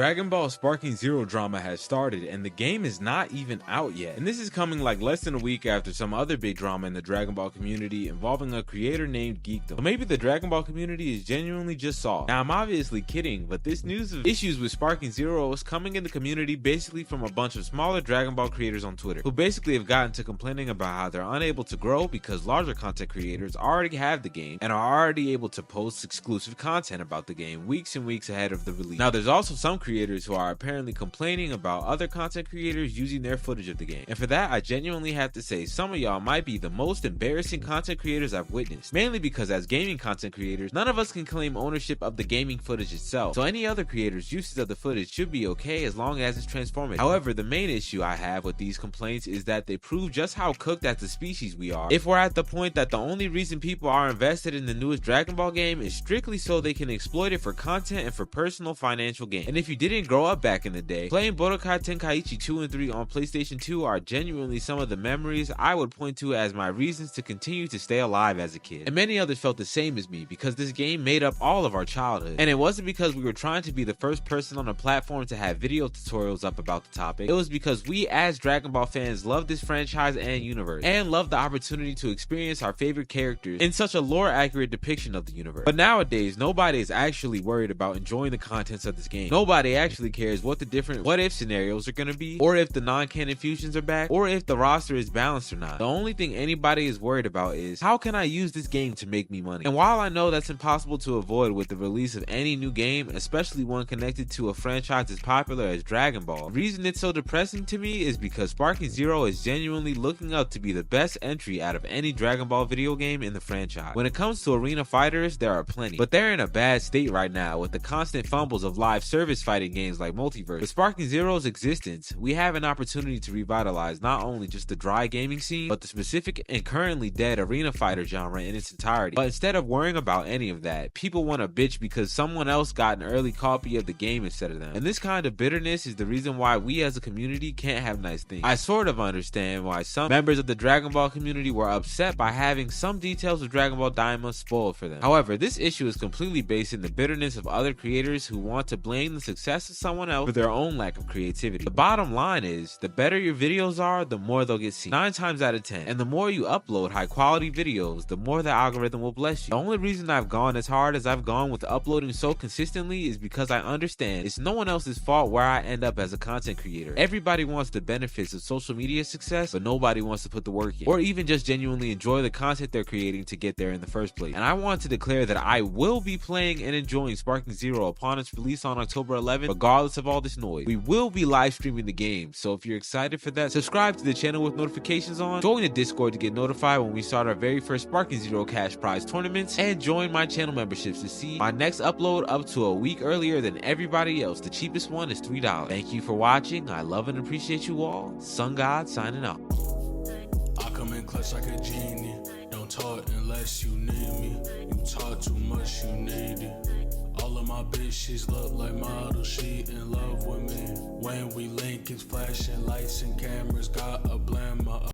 Dragonball Sparking Zero drama has started and the game is not even out yet. And this is coming like less than a week after some other big drama in the Dragon Ball community involving a creator named Geekdom. So maybe the Dragon Ball community is genuinely just soft. Now I'm obviously kidding, but this news of issues with Sparking Zero is coming in the community basically from a bunch of smaller Dragon Ball creators on Twitter, who basically have gotten to complaining about how they're unable to grow because larger content creators already have the game and are already able to post exclusive content about the game weeks and weeks ahead of the release. Now there's also some creators who are apparently complaining about other content creators using their footage of the game, and for that I genuinely have to say some of y'all might be the most embarrassing content creators I've witnessed, mainly because as gaming content creators none of us can claim ownership of the gaming footage itself, so any other creators' uses of the footage should be okay as long as it's transformative. However, the main issue I have with these complaints is that they prove just how cooked as a species we are if we're at the point that the only reason people are invested in the newest Dragon Ball game is strictly so they can exploit it for content and for personal financial gain. And if you didn't grow up back in the day, playing Budokai Tenkaichi 2 and 3 on PlayStation 2 are genuinely some of the memories I would point to as my reasons to continue to stay alive as a kid. And many others felt the same as me because this game made up all of our childhood. And it wasn't because we were trying to be the first person on the platform to have video tutorials up about the topic. It was because we as Dragon Ball fans love this franchise and universe, and love the opportunity to experience our favorite characters in such a lore-accurate depiction of the universe. But nowadays, nobody is actually worried about enjoying the contents of this game. Nobody actually cares what the different what-if scenarios are going to be, or if the non-canon fusions are back, or if the roster is balanced or not. The only thing anybody is worried about is, how can I use this game to make me money? And while I know that's impossible to avoid with the release of any new game, especially one connected to a franchise as popular as Dragon Ball, the reason it's so depressing to me is because Sparking Zero is genuinely looking up to be the best entry out of any Dragon Ball video game in the franchise. When it comes to arena fighters, there are plenty, but they're in a bad state right now with the constant fumbles of live service fighting games like Multiverse. With Sparking Zero's existence, we have an opportunity to revitalize not only just the dry gaming scene, but the specific and currently dead arena fighter genre in its entirety. But instead of worrying about any of that, people want to bitch because someone else got an early copy of the game instead of them. And this kind of bitterness is the reason why we as a community can't have nice things. I sort of understand why some members of the Dragon Ball community were upset by having some details of Dragonball Daima spoiled for them. However, this issue is completely based in the bitterness of other creators who want to blame the success of someone else for their own lack of creativity. The bottom line is, the better your videos are, the more they'll get seen, 9 times out of 10. And the more you upload high quality videos, the more the algorithm will bless you. The only reason I've gone as hard as I've gone with uploading so consistently is because I understand it's no one else's fault where I end up as a content creator. Everybody wants the benefits of social media success, but nobody wants to put the work in, or even just genuinely enjoy the content they're creating to get there in the first place. And I want to declare that I will be playing and enjoying Sparking Zero upon its release on October 11th, regardless of all this noise. We will be live streaming the game, so if you're excited for that, subscribe to the channel with notifications on, join the Discord to get notified when we start our very first Sparking Zero cash prize tournaments, and join my channel memberships to see my next upload up to a week earlier than everybody else. The cheapest one is $3. Thank you for watching. I love and appreciate you all. Sun God signing out. I come in clutch like a genie. Don't talk unless you need me. You talk too much, you need it. All of my bitches look like models, she in love with me. When we link, it's flashing lights and cameras, got a blammer.